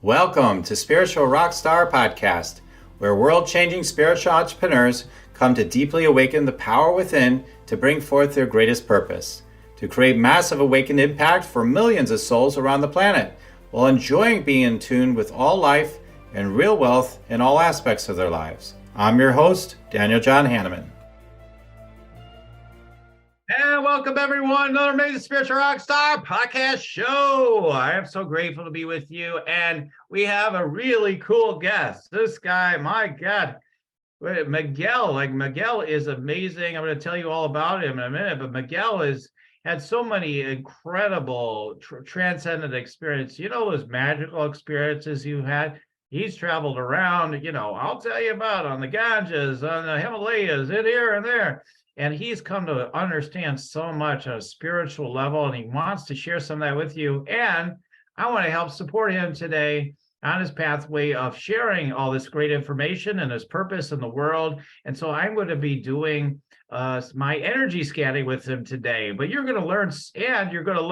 Welcome to Spiritual Rockstar Podcast, where world-changing spiritual entrepreneurs come to deeply awaken the power within to bring forth their greatest purpose, to create massive awakened impact for millions of souls around the planet, while enjoying being in tune with all life and real wealth in all aspects of their lives. I'm your host, Daniel John Hanneman. And welcome everyone, another amazing Spiritual Rockstar Podcast show. I am so grateful to be with you, and we have a really cool guest. This guy, my God, Miguel is amazing. I'm going to tell you all about him in a minute, but Miguel has had so many incredible transcendent experiences. You know, those magical experiences you've had. He's traveled around, I'll tell you about on the Ganges, on the Himalayas, in here and there. And he's come to understand so much on a spiritual level, and he wants to share some of that with you. And I want to help support him today on his pathway of sharing all this great information and his purpose in the world. And so I'm going to be doing my energy scanning with him today. But you're going to learn, and you're going to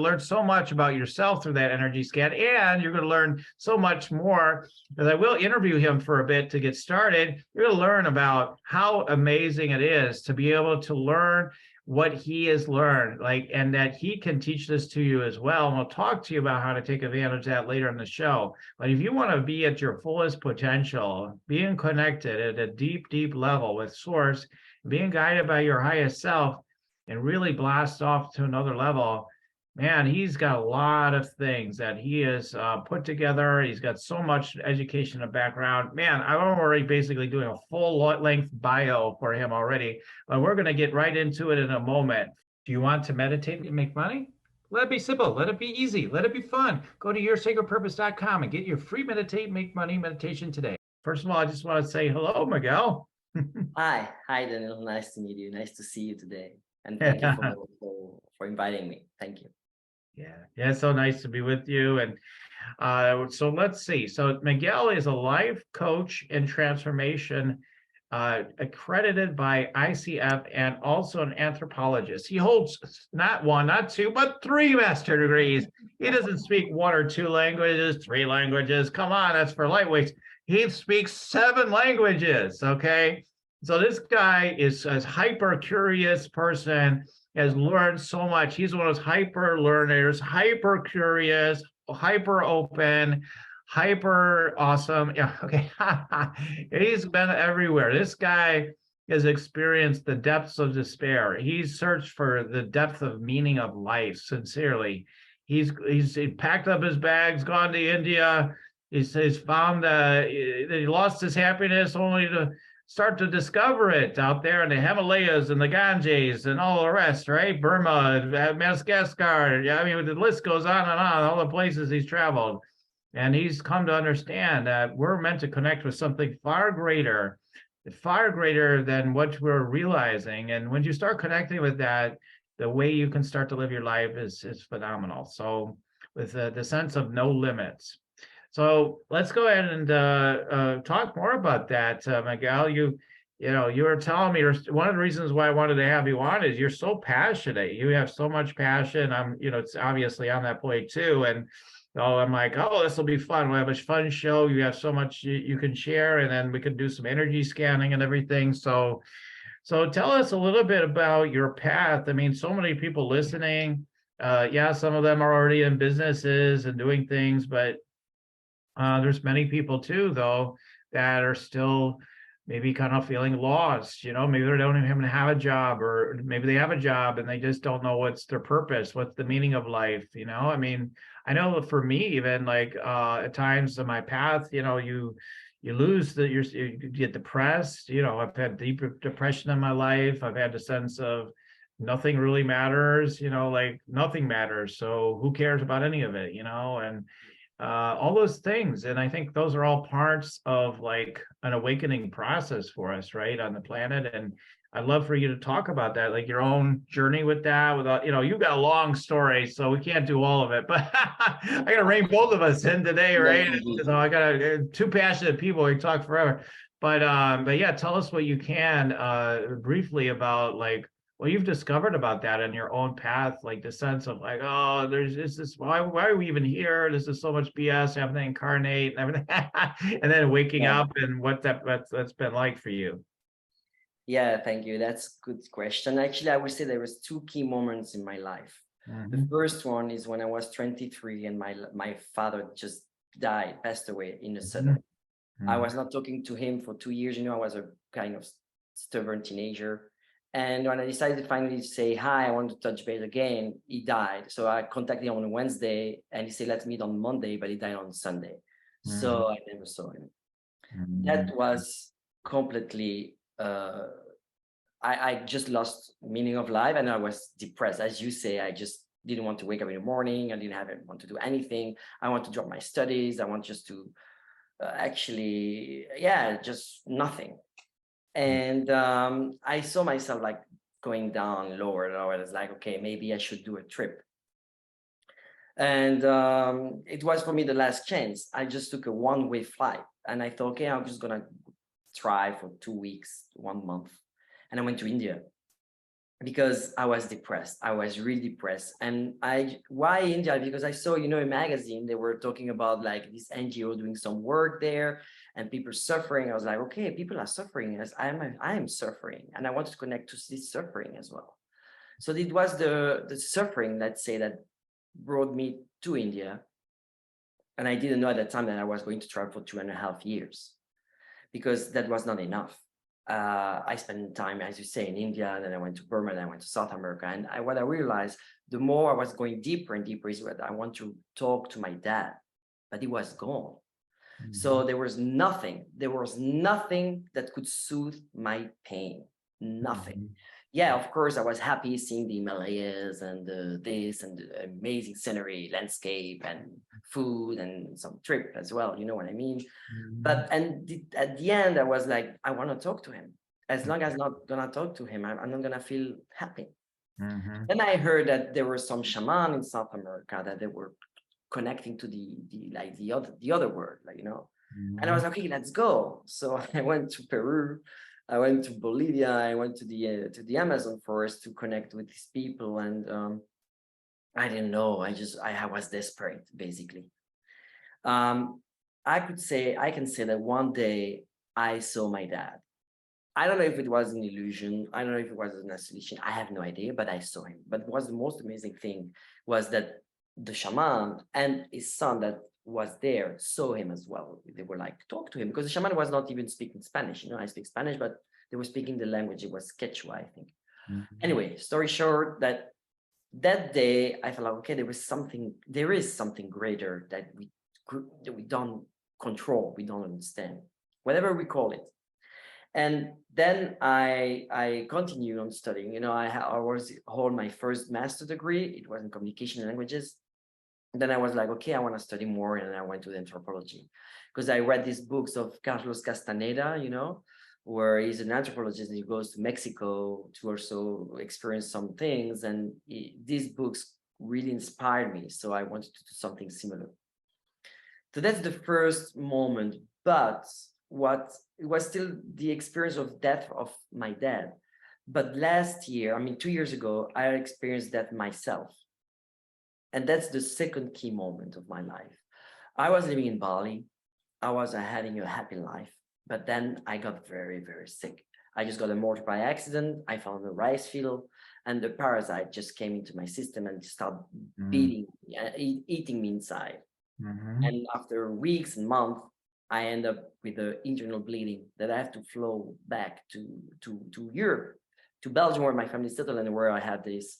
learn so much about yourself through that energy scan, and you're going to learn so much more, because I will interview him for a bit to get started. You're going to learn about how amazing it is to be able to learn what he has learned, and that he can teach this to you as well. And we'll talk to you about how to take advantage of that later in the show. But if you want to be at your fullest potential, being connected at a deep, deep level with Source, being guided by your highest self, and really blast off to another level, man, he's got a lot of things that he has put together. He's got so much education and background. Man, I'm already basically doing a full-length bio for him already, but we're going to get right into it in a moment. Do you want to meditate and make money? Let it be simple. Let it be easy. Let it be fun. Go to yoursacredpurpose.com and get your free Meditate and Make Money meditation today. First of all, I just want to say hello, Miguel. Hi, Daniel. Nice to meet you. Nice to see you today. And thank you for inviting me. Thank you. Yeah, it's so nice to be with you. And so let's see. So Miguel is a life coach and transformation, accredited by ICF, and also an anthropologist. He holds not one, not two, but 3 master degrees. He doesn't speak 1 or 2 languages, 3 languages. Come on, that's for lightweights. He speaks 7 languages, okay? So this guy is a hyper curious person, has learned so much. He's one of those hyper learners, hyper curious, hyper open, hyper awesome. Yeah, okay. He's been everywhere. This guy has experienced the depths of despair. He's searched for the depth of meaning of life, sincerely. He packed up his bags, gone to India. He's found that he lost his happiness only to start to discover it out there in the Himalayas and the Ganges and all the rest, right? Burma, Madagascar. Yeah, I mean, the list goes on and on, all the places he's traveled. And he's come to understand that we're meant to connect with something far greater than what we're realizing. And when you start connecting with that, the way you can start to live your life is phenomenal. So with the sense of no limits. So let's go ahead and talk more about that, Miguel. You were telling me one of the reasons why I wanted to have you on is you're so passionate. You have so much passion. It's obviously on that point too. And I'm like, oh, this will be fun. We'll have a fun show. You have so much you can share, and then we can do some energy scanning and everything. So tell us a little bit about your path. I mean, so many people listening. Some of them are already in businesses and doing things, but there's many people too, though, that are still maybe kind of feeling lost. Maybe they don't even have a job, or maybe they have a job and they just don't know what's their purpose, what's the meaning of life. I mean, I know for me, even at times in my path, you lose you get depressed. I've had deep depression in my life. I've had the sense of nothing really matters. Nothing matters. So who cares about any of it? And all those things. And I think those are all parts of an awakening process for us, right, on the planet. And I'd love for you to talk about that, your own journey with that. Without, you've got a long story, so we can't do all of it. But I got to rein both of us in today, right? So I got 2 passionate people. We talk forever. But yeah, tell us what you can briefly about well, you've discovered about that in your own path, like the sense of like, oh, there's this, why are we even here? This is so much BS, having to incarnate and everything. And then waking Yeah. up and that's been like for you. Yeah, thank you. That's a good question. Actually, I would say there was two key moments in my life. The first one is when I was 23 and my father just died, passed away in a sudden. I was not talking to him for 2 years. I was a kind of stubborn teenager. And when I decided finally to say, hi, I want to touch base again, he died. So I contacted him on a Wednesday and he said, let's meet on Monday, but he died on Sunday. So I never saw him. That was completely, I just lost meaning of life and I was depressed. As you say, I just didn't want to wake up in the morning. I didn't want to do anything. I want to drop my studies. I want just to just nothing. And I saw myself like going down lower and lower. It's like, okay, maybe I should do a trip. And it was for me the last chance. I just took a one-way flight and I thought, okay, I'm just gonna try for 2 weeks, 1 month. And I went to India because I was depressed. I was really depressed. And why India? Because I saw, a magazine, they were talking about like this NGO doing some work there and people suffering. I was like, okay, people are suffering as I am suffering. And I wanted to connect to this suffering as well. So it was the suffering, let's say, that brought me to India. And I didn't know at that time that I was going to travel for 2.5 years because that was not enough. I spent time, as you say, in India, and then I went to Burma, and I went to South America. And what I realized, the more I was going deeper and deeper, is that I want to talk to my dad, but he was gone. So there was nothing that could soothe my pain, nothing. Yeah, of course, I was happy seeing the Himalayas and this and the amazing scenery, landscape and food and some trip as well. You know what I mean? But at the end, I was like, I want to talk to him. As long as I'm not gonna talk to him, I'm not gonna feel happy. Then I heard that there were some shaman in South America that they were connecting to the other world, And I was like, okay, let's go. So I went to Peru, I went to Bolivia, I went to the Amazon forest to connect with these people, and I didn't know. I was desperate, basically. I can say that one day I saw my dad. I don't know if it was an illusion. I don't know if it was an hallucination. I have no idea, but I saw him. But what was the most amazing thing was that the shaman and his son that was there saw him as well. They were like, talk to him, because the shaman was not even speaking Spanish. I speak Spanish, but they were speaking the language. It was Quechua, I think. Anyway, story short, that day I felt like, okay, there is something greater that we don't control, we don't understand, whatever we call it. And then I continued on studying. I was hold my first master degree. It was in communication and languages. And then I was like, okay, I want to study more, and I went to the anthropology because I read these books of Carlos Castaneda, where he's an anthropologist and he goes to Mexico to also experience some things. And these books really inspired me. So I wanted to do something similar. So that's the first moment. But it was still the experience of death of my dad. But last year, 2 years ago, I experienced that myself. And that's the second key moment of my life. I was living in Bali. I was having a happy life. But then I got very, very sick. I just got a mortar by accident. I found a rice field, and the parasite just came into my system and started eating me inside. And after weeks and months, I end up with the internal bleeding that I have to flow back to Europe, to Belgium, where my family settled, and where I had this.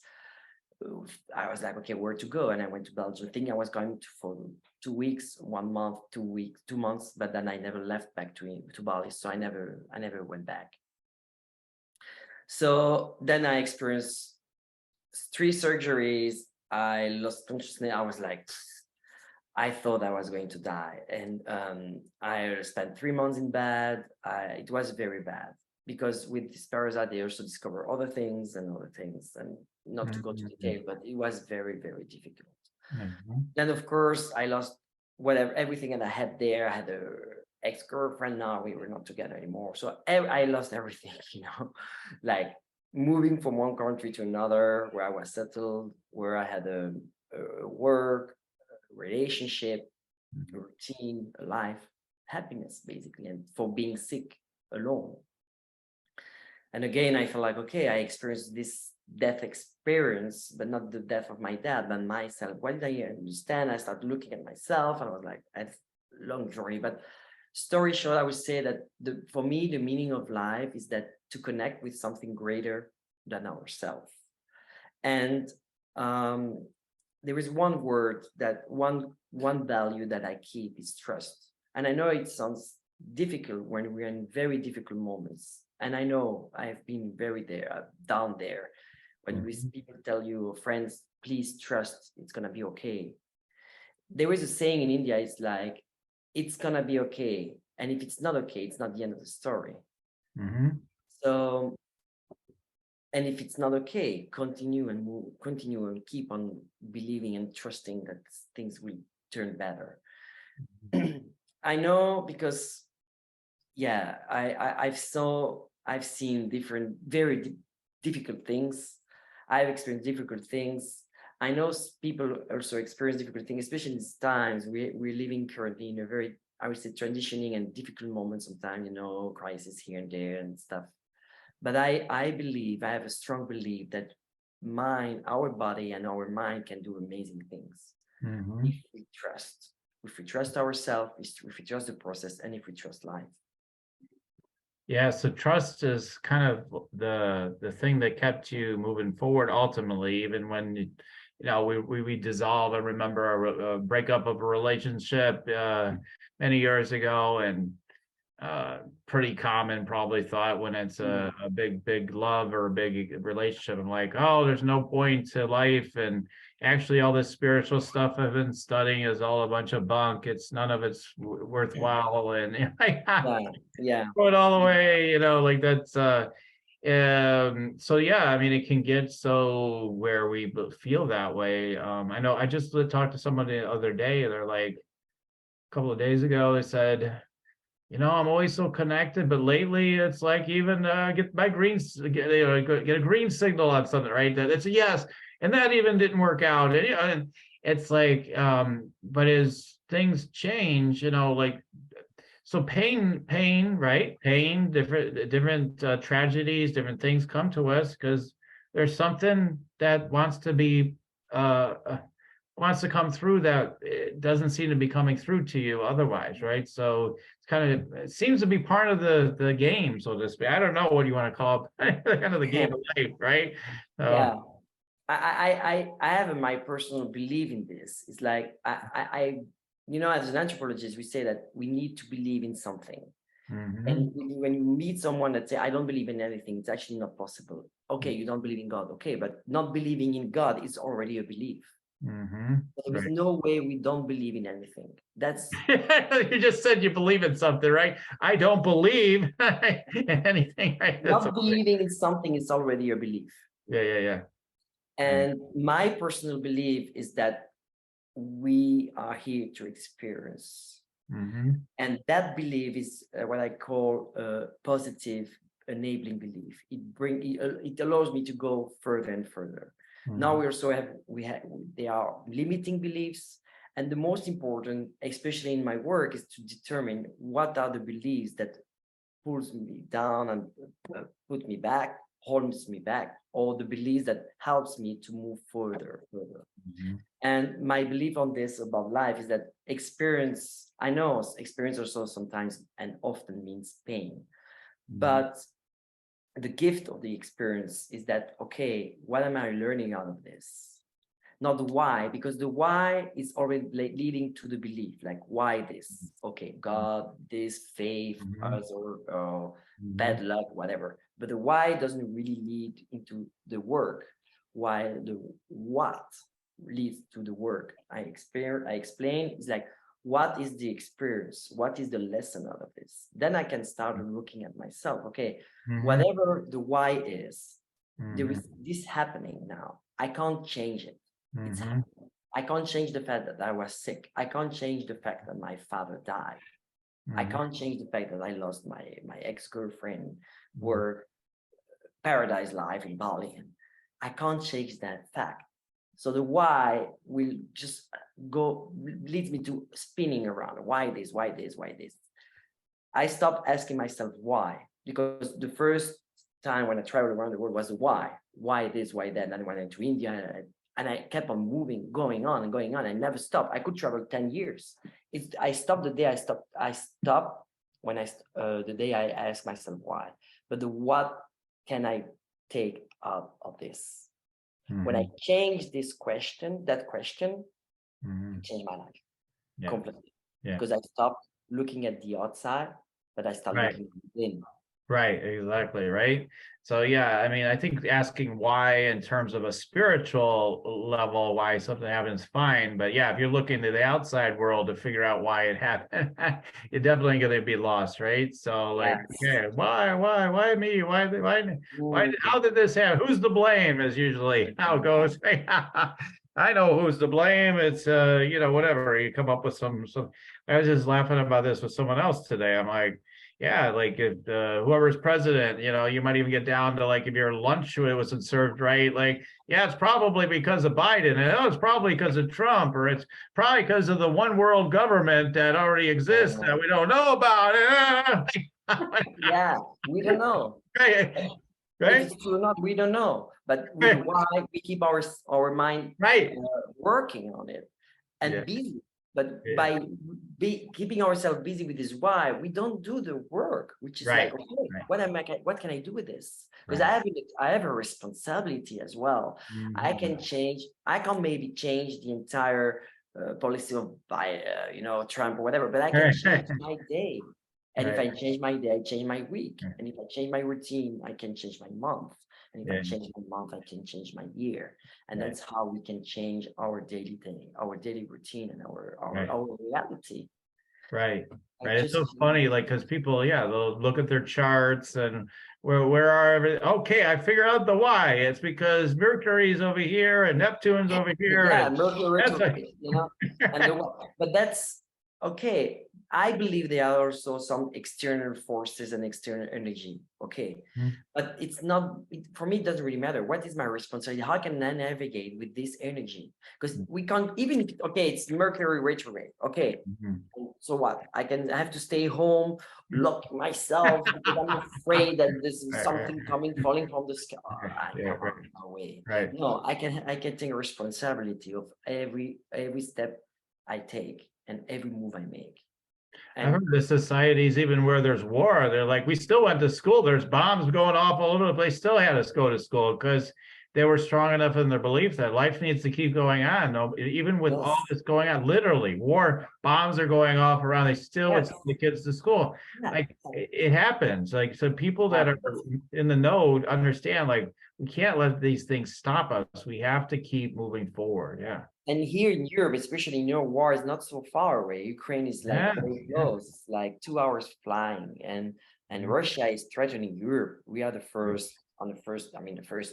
I was like, okay, where to go? And I went to Belgium, thinking I was going for 2 weeks, 1 month, 2 weeks, 2 months, but then I never left back to Bali, so I never went back. So then I experienced 3 surgeries. I lost consciousness. I was like, I thought I was going to die, and I spent 3 months in bed. It was very bad because with this parasite, they also discover other things, and not to go to detail, but it was very, very difficult. Then, of course, I lost everything that I had there. I had a ex-girlfriend. Now we were not together anymore, so I lost everything. Like moving from one country to another, where I was settled, where I had a work, a relationship, a routine, a life, happiness, basically, and for being sick alone. And again, I feel like, okay, I experienced this death experience, but not the death of my dad, but myself. What did I understand? I started looking at myself, and I was like, it's a long journey. But story short, I would say that for me, the meaning of life is that to connect with something greater than ourselves. And there is one word that one value that I keep is trust. And I know it sounds difficult when we're in very difficult moments. And I know I've been very down there. When people tell you, friends, please trust, it's gonna be okay. There is a saying in India, it's like, it's gonna be okay. And if it's not okay, it's not the end of the story. So, and if it's not okay, continue and move, continue and keep on believing and trusting that things will turn better. I know because, yeah, I've seen different, very difficult things. I've experienced difficult things. I know people also experience difficult things, especially in these times. We're living currently in a very, I would say, transitioning and difficult moment sometimes, crisis here and there and stuff. But I believe, I have a strong belief that our body and our mind can do amazing things if we trust. If we trust ourselves, if we trust the process, and if we trust life. Yeah, so trust is kind of the thing that kept you moving forward ultimately, even when we dissolve. I remember a breakup of a relationship many years ago, and pretty common probably thought when it's a big love or a big relationship. I'm like, oh, there's no point to life, and actually all this spiritual stuff I've been studying is all a bunch of bunk. None of it's worthwhile, and throw it all away, like that's so yeah, I mean, it can get so where we feel that way. I know I just talked to somebody the other day, and they're like, a couple of days ago, they said, I'm always so connected, but lately it's like even get a green signal on something, right? That it's a yes, and that even didn't work out. And it's like, but as things change, like, so pain, right? Pain, different tragedies, different things come to us because there's something that wants to come through that it doesn't seem to be coming through to you otherwise, right? So it seems to be part of the game, so to speak. I don't know what you want to call it, kind of the game of life, right? Yeah. I have my personal belief in this. It's like I as an anthropologist, we say that we need to believe in something. And when you meet someone that say, I don't believe in anything, it's actually not possible. Okay, you don't believe in God, okay, but not believing in God is already a belief. There is no way we don't believe in anything. That's you just said you believe in something, right? I don't believe in anything, right? not believing in something is already a belief. Yeah. And my personal belief is that we are here to experience. And that belief is what I call a positive enabling belief. It allows me to go further and further. Now we also they are limiting beliefs. And the most important, especially in my work, is to determine what are the beliefs that pulls me down and put me back, holds me back, or the beliefs that helps me to move further. And my belief on this about life is that experience, I know experience also sometimes and often means pain, but the gift of the experience is that, okay, what am I learning out of this? Not the why, because the why is already leading to the belief, like why this? Okay, God, this, faith, us, or bad luck, whatever. But the why doesn't really lead into the work, while the what leads to the work. I explain is like, what is the experience? What is the lesson out of this? Then I can start looking at myself. Okay, whatever the why is, there is this happening now. I can't change it. It's happening. I can't change the fact that I was sick. I can't change the fact that my father died. I can't change the fact that I lost my ex-girlfriend, work, paradise life in Bali. And I can't change that fact. So the why will just leads me to spinning around. Why this? Why this? Why this? I stopped asking myself why, because the first time when I traveled around the world was why this, why that. And then I went to India, and I kept on moving, going on and going on. I never stopped. I could travel 10 years. I stopped the day I stopped. I stopped when the day I asked myself why. But the what can I take out of this? When I changed that question, it changed my life completely. Because I stopped looking at the outside, but I started looking within. Right, exactly, right. So yeah, I mean, I think asking why in terms of a spiritual level, why something happens, fine. But yeah, if you're looking to the outside world to figure out why it happened, you're definitely going to be lost, right? So like, okay, why me? How did this happen? Who's to blame is usually how it goes. I know who's to blame. It's whatever. You come up with some. I was just laughing about this with someone else today. I'm like, yeah, like if whoever's president, you might even get down to like if your lunch wasn't served right, like, yeah, it's probably because of Biden, and it's probably because of Trump, or it's probably because of the one world government that already exists that we don't know about. Yeah, we don't know. Right. If it's true or not, we don't know. But with why, we keep our mind working on it and busy. But by keeping ourselves busy with this why, we don't do the work, which is like, okay, what can I do with this? Because I have a responsibility as well. I can maybe change the entire policy of Trump or whatever, but I can change my day. And if I change my day, I change my week. And if I change my routine, I can change my month. And if I change my month, I can change my year. And that's how we can change our daily routine, and our reality. Right. It's so funny, like, because people, they'll look at their charts and where are everything. Okay, I figure out the why. It's because Mercury's over here and Neptune's over here. Yeah, Mercury, but that's okay. I believe there are also some external forces and external energy. Okay. But it's not, for me, it doesn't really matter. What is my responsibility? How can I navigate with this energy? Because we can't, even if, it's Mercury retrograde. Okay. So what? I have to stay home, lock myself because I'm afraid that this is something falling from the sky. No way. No, I can take responsibility of every step I take and every move I make. I heard the societies, even where there's war, they're like, we still went to school. There's bombs going off all over the place. Still had us go to school because they were strong enough in their belief that life needs to keep going on. No, even with all this going on, literally war, bombs are going off around. They still would send the kids to school. Like it happens. Like, so people that are in the know understand, like, we can't let these things stop us. We have to keep moving forward. Yeah. And here in Europe, especially in your war, is not so far away. Ukraine is like very close. It's like 2 hours flying, and Russia is threatening Europe. We are the first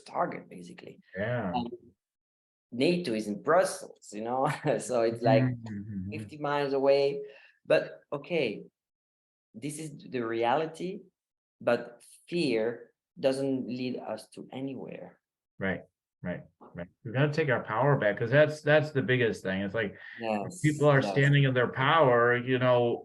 target, basically. Yeah. And NATO is in Brussels, so it's like 50 miles away. But okay, this is the reality, but fear doesn't lead us to anywhere. Right. We've got to take our power back, because that's the biggest thing. It's like people are standing in their power,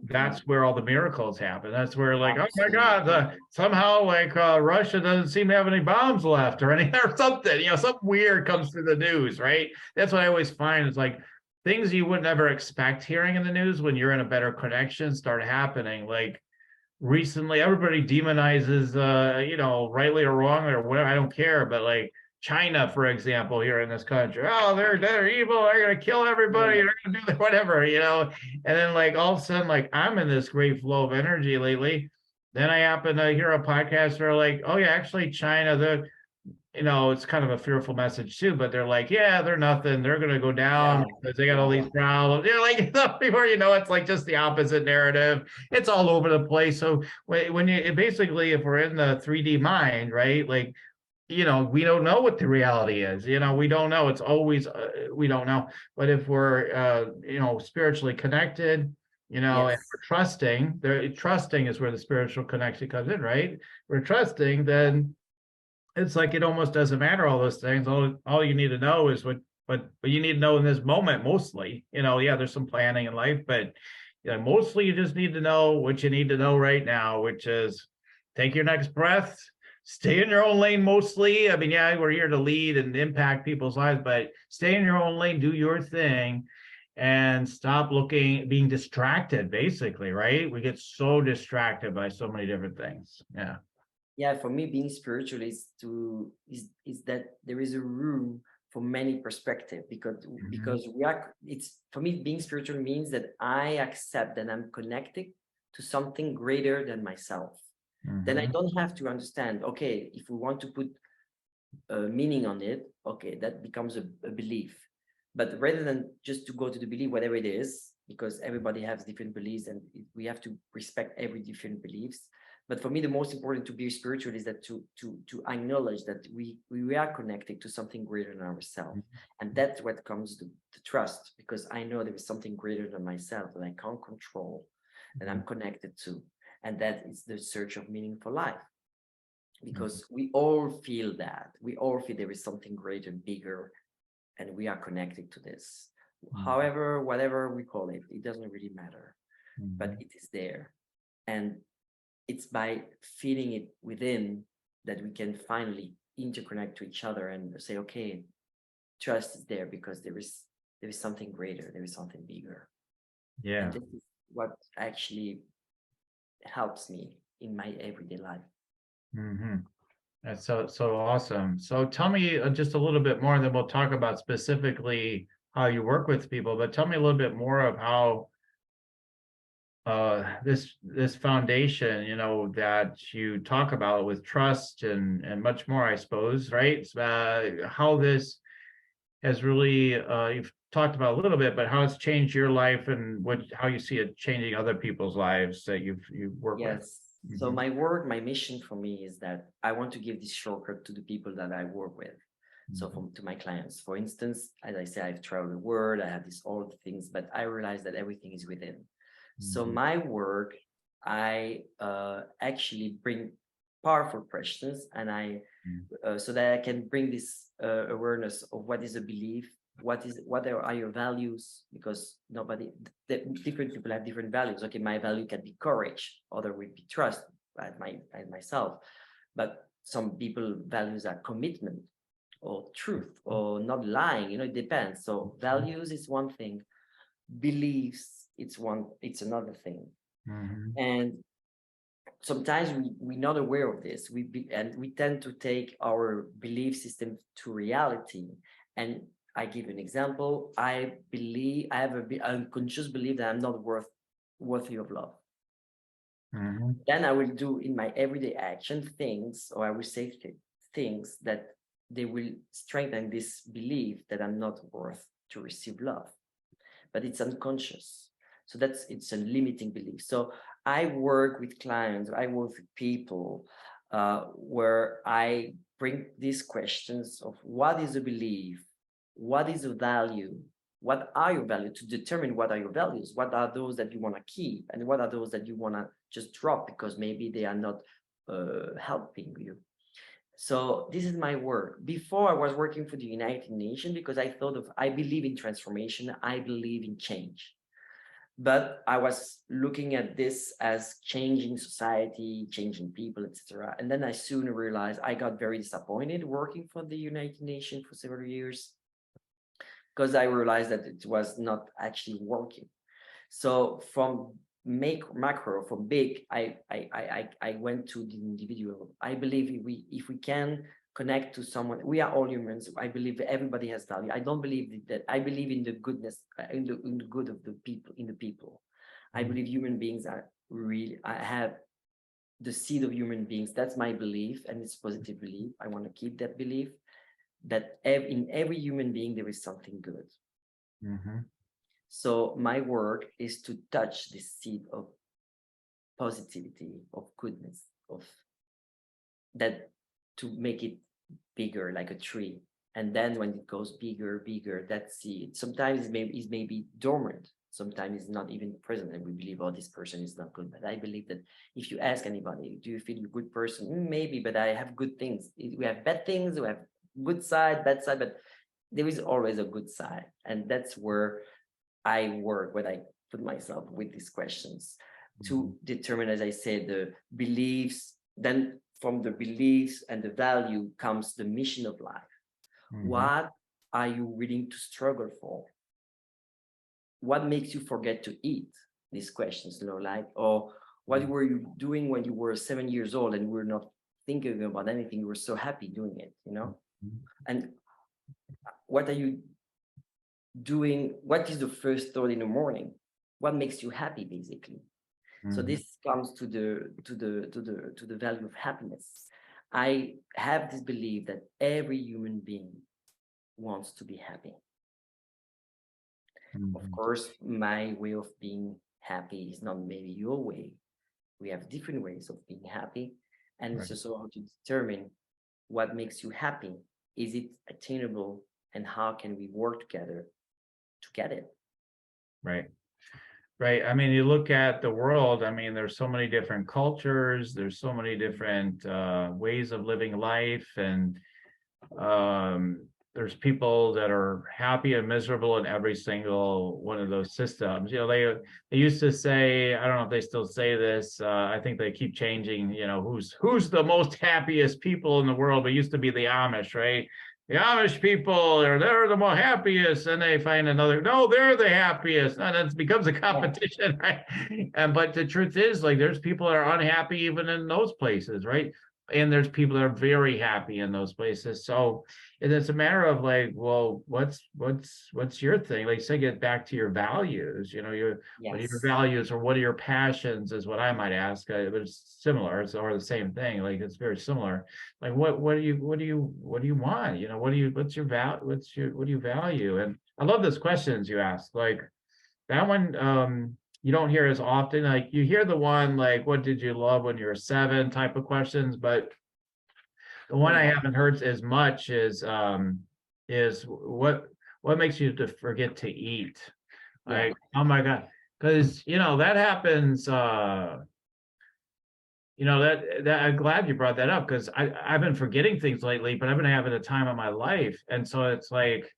that's where all the miracles happen. That's where, like, oh my God, somehow like Russia doesn't seem to have any bombs left or anything or something, something weird comes through the news, right? That's what I always find is like things you would never expect hearing in the news when you're in a better connection start happening. Like recently, everybody demonizes, rightly or wrongly or whatever, I don't care, but like China, for example, here in this country, oh, they're evil, they're gonna kill everybody, they're gonna do whatever, and then like all of a sudden, like I'm in this great flow of energy lately. Then I happen to hear a podcast where like, oh yeah, actually China, it's kind of a fearful message too, but they're like, yeah, they're nothing, they're gonna go down because they got all these problems. You're like, before it's like just the opposite narrative. It's all over the place. So when you basically, if we're in the 3D mind, right, like, we don't know what the reality is. We don't know. It's always, we don't know. But if we're, spiritually connected, and we're trusting, trusting is where the spiritual connection comes in, right? We're trusting, then it's like it almost doesn't matter all those things. All you need to know is what you need to know in this moment mostly. Yeah, there's some planning in life, but mostly you just need to know what you need to know right now, which is take your next breath, stay in your own lane mostly. I mean, yeah, we're here to lead and impact people's lives, but stay in your own lane, do your thing, and stop being distracted, basically, right? We get so distracted by so many different things. Yeah. Yeah, for me, being spiritual is that there is a room for many perspective, because it's for me, being spiritual means that I accept that I'm connected to something greater than myself. Then I Mhm. don't have to understand, okay, if we want to put a meaning on it, okay, that becomes a belief. But rather than just to go to the belief, whatever it is, because everybody has different beliefs and we have to respect every different beliefs. But for me, the most important to be spiritual is that to acknowledge that we are connected to something greater than ourselves. And that's what comes to trust, because I know there is something greater than myself that I can't control and I'm connected to. And that is the search of meaning for life, because we all feel that. We all feel there is something greater, bigger, and we are connected to this. Mhm. However, whatever we call it, it doesn't really matter, but Mhm. it is there. And it's by feeling it within that we can finally interconnect to each other and say, okay, trust is there because there is something greater, there is something bigger. And Yeah. this is what actually helps me in my everyday life. Hmm. That's so awesome. So tell me just a little bit more, and then we'll talk about specifically how you work with people. But tell me a little bit more of how this foundation, that you talk about with trust and much more, I suppose, right? How this has really you've talked about a little bit, but how it's changed your life and how you see it changing other people's lives that you work with. Yes. So Hmm. my work, my mission for me is that I want to give this shortcut to the people that I work with. So to my clients, for instance, as I say, I've traveled the world, I have these all the things, but I realize that everything is within. So Hmm. my work, I actually bring powerful questions, and so that I can bring this awareness of what is a belief, what are your values, because different people have different values. Okay, my value can be courage, other would be trust, at myself, but some people values are commitment or truth or not lying. It depends. So values is one thing, beliefs it's another thing. Hmm. And sometimes we're not aware of this, and we tend to take our belief system to reality. And I give an example. I believe I have a unconscious belief that I'm not worthy of love. Hmm. Then I will do in my everyday action things, or I will say things that they will strengthen this belief that I'm not worth to receive love, but it's unconscious. So it's a limiting belief. So I work with clients, I work with people where I bring these questions of what is a belief, what is a value, what are your values, to determine what are your values, what are those that you want to keep, and what are those that you want to just drop because maybe they are not helping you. So this is my work. Before I was working for the United Nations because I believe in transformation, I believe in change. But I was looking at this as changing society, changing people, etc. And then I soon realized I got very disappointed working for the United Nations for several years because I realized that it was not actually working. So from macro, from big, I went to the individual. I believe if we can connect to someone, we are all humans. I believe everybody has value. I don't believe that. I believe in the goodness, in the good of the people, in the people. I believe human beings are really. I have the seed of human beings. That's my belief, and it's positive belief. I want to keep that belief that in every human being there is something good. Hmm. So my work is to touch the seed of positivity, of goodness, of that, to make it bigger like a tree. And then when it goes bigger, that seed sometimes is maybe dormant. sometimes is not even present, and we believe, oh, this person is not good. But I believe that if you ask anybody, do you feel you're a good person? Maybe, but I have good things. We have bad things, we have good side, bad side, but there is always a good side. And that's where I work, when I put myself with these questions to determine, as I said, the beliefs. Then from the beliefs and the value comes the mission of life. What are you willing to struggle for? What makes you forget to eat? These questions, like, or what were you doing when you were 7 years old and were not thinking about anything? You were so happy doing it, And what are you doing? What is the first thought in the morning? What makes you happy, basically? So this comes to the value of happiness. I have this belief that every human being wants to be happy. Of course, my way of being happy is not maybe your way. We have different ways of being happy, and it's also how to determine what makes you happy. Is it attainable, and how can we work together to get it? Right. Right. I mean, you look at the world, I mean, there's so many different cultures, there's so many different ways of living life, and there's people that are happy and miserable in every single one of those systems. They used to say, I don't know if they still say this, I think they keep changing, who's the most happiest people in the world, but it used to be the Amish, right? The Amish people, they're the most happiest, and they find another, no, they're the happiest, and it becomes a competition, right? But the truth is, like, there's people that are unhappy even in those places, right? And there's people that are very happy in those places. So it's a matter of, like, well, what's your thing? Like, say, get back to your values. What are your values, or what are your passions, is what I might ask. But it's similar, or the same thing. Like, it's very similar. Like, what do you want? What do you value? And I love those questions you ask. Like that one, you don't hear as often. Like, you hear the one, like, what did you love when you were 7 type of questions, but the one I haven't heard as much is what makes you to forget to eat? Like, oh my God, because that happens. That I'm glad you brought that up, because I've been forgetting things lately, but I've been having a time of my life, and so it's like,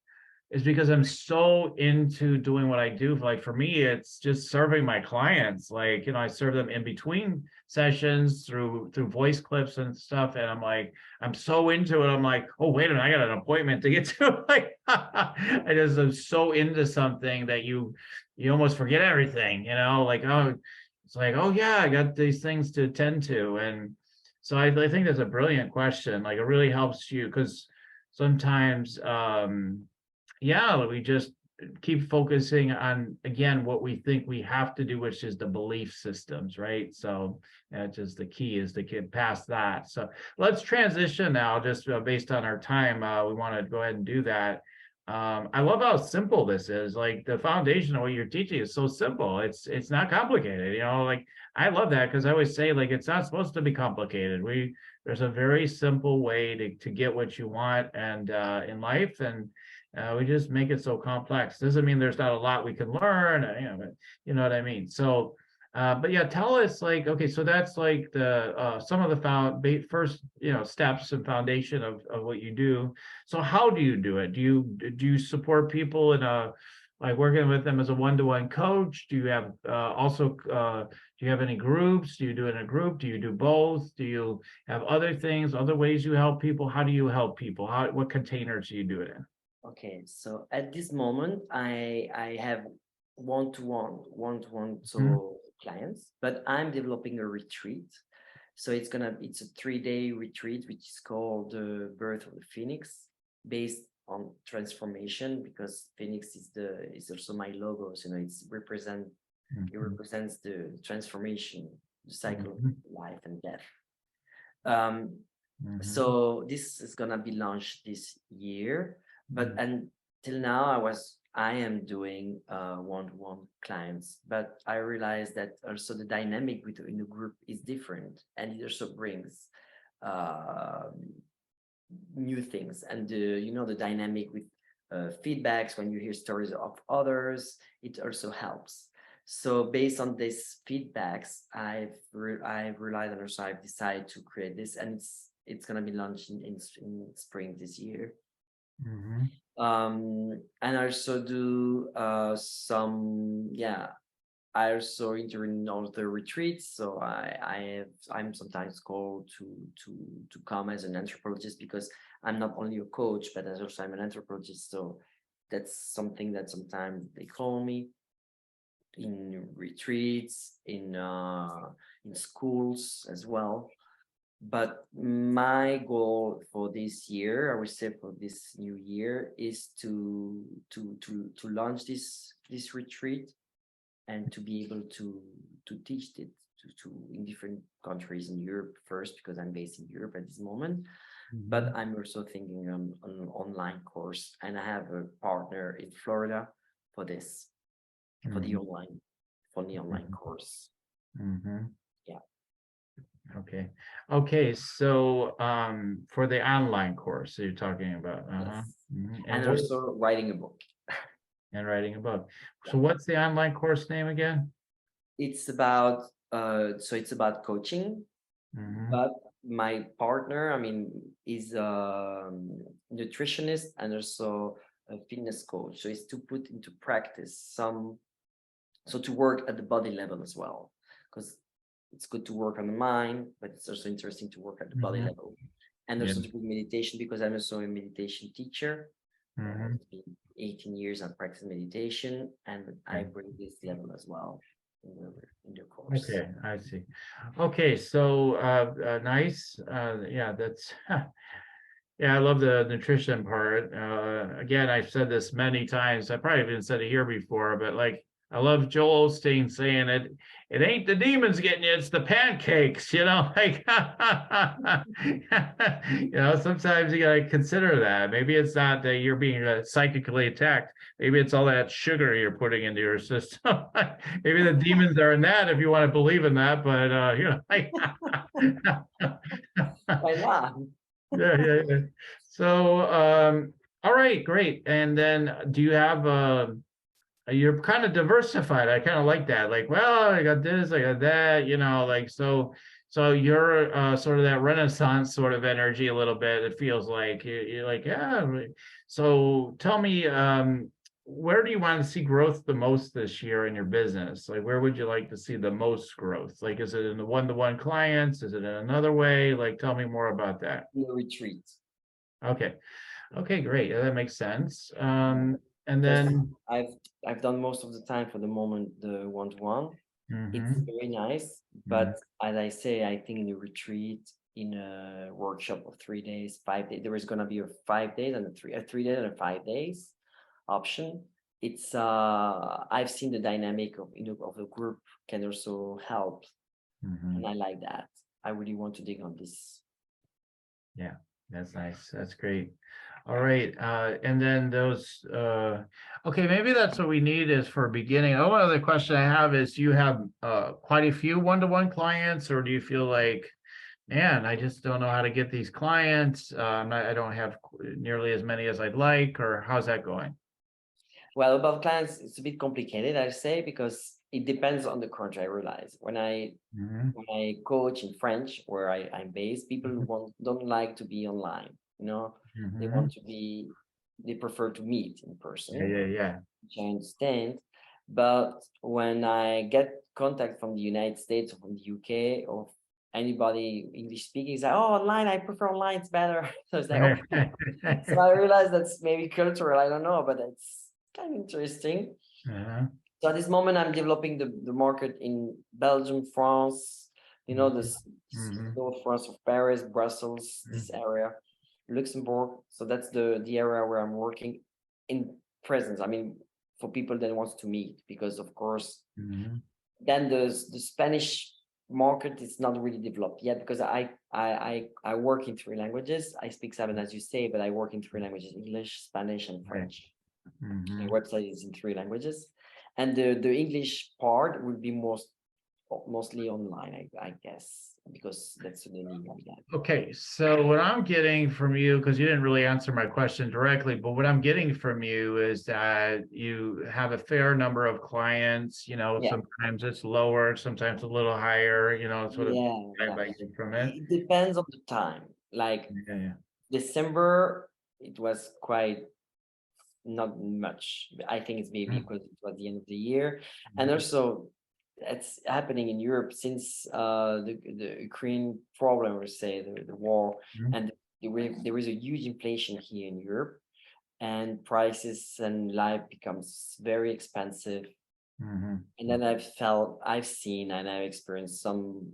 is because I'm so into doing what I do. Like, for me, it's just serving my clients. Like, I serve them in between sessions through voice clips and stuff. And I'm so into it. I'm like, oh, wait a minute, I got an appointment to get to. Like, I'm so into something that you almost forget everything, like, oh, it's like, oh yeah, I got these things to attend to. And so I think that's a brilliant question. Like, it really helps you, because sometimes, we just keep focusing on, again, what we think we have to do, which is the belief systems, right? So just the key is to get past that. So let's transition now, just based on our time. We want to go ahead and do that. I love how simple this is. Like, the foundation of what you're teaching is so simple. It's not complicated. Like, I love that, because I always say, like, it's not supposed to be complicated. There's a very simple way to get what you want and in life, and we just make it so complex. Doesn't mean there's not a lot we can learn, but you know what I mean. So, but yeah, tell us, like, okay, so that's like the some of the first steps and foundation of what you do. So how do you do it? Do you support people in like working with them as a one-to-one coach? Do you have do you have any groups? Do you do it in a group? Do you do both? Do you have other things, other ways you help people? How do you help people? What containers do you do it in? Okay, so at this moment, I have one-to-one clients, but I'm developing a retreat. So it's a 3-day retreat, which is called the Birth of the Phoenix, based on transformation, because Phoenix is also my logo. So it represents the transformation, the cycle of life and death. So this is gonna be launched this year. But until now, I am doing one-to-one clients, but I realized that also the dynamic in the group is different, and it also brings new things. And the dynamic with feedbacks, when you hear stories of others, it also helps. So based on these feedbacks, I've relied on, also I've decided to create this, and it's gonna be launched in spring this year. Mhm. And I also do some, yeah, I also enter in other retreats. So I'm sometimes called to come as an anthropologist, because I'm not only a coach, but as also I'm an anthropologist. So that's something that sometimes they call me in retreats, in schools as well. But my goal for this year, I would say for this new year, is to launch this retreat, and to be able to teach it to in different countries in Europe first, because I'm based in Europe at this moment. But Mhm. I'm also thinking on an online course, and I have a partner in Florida for this, for the Mhm. online for the online course. Mhm. Yeah. Okay. Okay. So, for the online course you're talking about, Yes. And And what, also writing a book. and writing about. Yeah. So what's the online course name again? It's about so it's about coaching, Mhm. but my partner, I mean, is a nutritionist and also a fitness coach. So it's to put into practice some, so to work at the body level as well, because it's good to work on the mind, but it's also interesting to work at the body Mhm. level. And Yeah. also to put meditation, because I'm also a meditation teacher. Mhm. It's been 18 years I practice meditation, and I Okay. bring this level as well in the course. Okay, I see. Okay, so nice. Yeah, that's yeah, I love the nutrition part. Again, I've said this many times. I probably even said it here before, but like I love Joel Osteen saying it ain't the demons getting you, it's the pancakes, like sometimes you gotta consider that. Maybe it's not that you're being psychically attacked. Maybe it's all that sugar you're putting into your system. Maybe the demons are in that if you want to believe in that, but Why not? yeah. So, all right, great. And then do you have you're kind of diversified. I kind of like that. Like, well, I got this, I got that, like so you're sort of that Renaissance sort of energy a little bit. It feels like you're like, yeah. So tell me, where do you want to see growth the most this year in your business? Like, where would you like to see the most growth? Like, is it in the one-to-one clients? Is it in another way? Like, tell me more about that. In a retreat. Okay. Okay, great. Yeah, that makes sense. And Because then, I've I've done most of the time for the moment the one-to-one. It's mhm, very nice, mhm. but as I say, I think in a retreat, in a workshop of 3 days, 5 days, there is gonna be a 5 days and a 3 days and a 5 days option. It's I've seen the dynamic of the group can also help, and Mhm. I like that. I really want to dig on this. Yeah, that's nice. That's great. All right. And then those, okay, maybe that's what we need is for beginning. Oh, one other question I have is, do you have quite a few one-to-one clients, or do you feel like, man, I just don't know how to get these clients. I don't have nearly as many as I'd like, or how's that going? Well, about clients, it's a bit complicated, I say, because it depends on the country. I realize Mhm. when I coach in French, where I'm based, people Mhm. don't like to be online. They Mhm. want to be, they prefer to meet in Yeah, person, yeah, yeah. which I understand. But when I get contact from the United States or from the UK or anybody English speaking, is like, oh, online, I prefer online, it's better. So it's like, okay. So I realize that's maybe cultural, I don't know, but it's kind of interesting. Uh-huh. So at this moment, I'm developing the market in Belgium, France, this Mhm. North France of Paris, Brussels, Mhm. this area, Luxembourg. So that's the area where I'm working in presence. I mean, for people that wants to meet, because of course, Mhm. then the Spanish market is not really developed yet, because I work in 3 languages. I speak 7, as you say, but I work in 3 languages: English, Spanish, and Right. French. My Mhm. website is in 3 languages, and the English part will be most mostly online, I guess, because that's the need like that. Okay, so what I'm getting from you, because you didn't really answer my question directly, but what I'm getting from you is that you have a fair number of clients, Yeah, sometimes it's lower, sometimes a little higher, sort of yeah, yeah. I get from it. It depends on the time. Like Yeah, yeah. December, it was quite not much. I think it's maybe Mm, because it was the end of the year, and mhm, also it's happening in Europe since the Ukraine problem, or say the war, mhm, and there is a huge inflation here in Europe, and prices and life becomes very expensive. mhm, And then I've seen and I've experienced some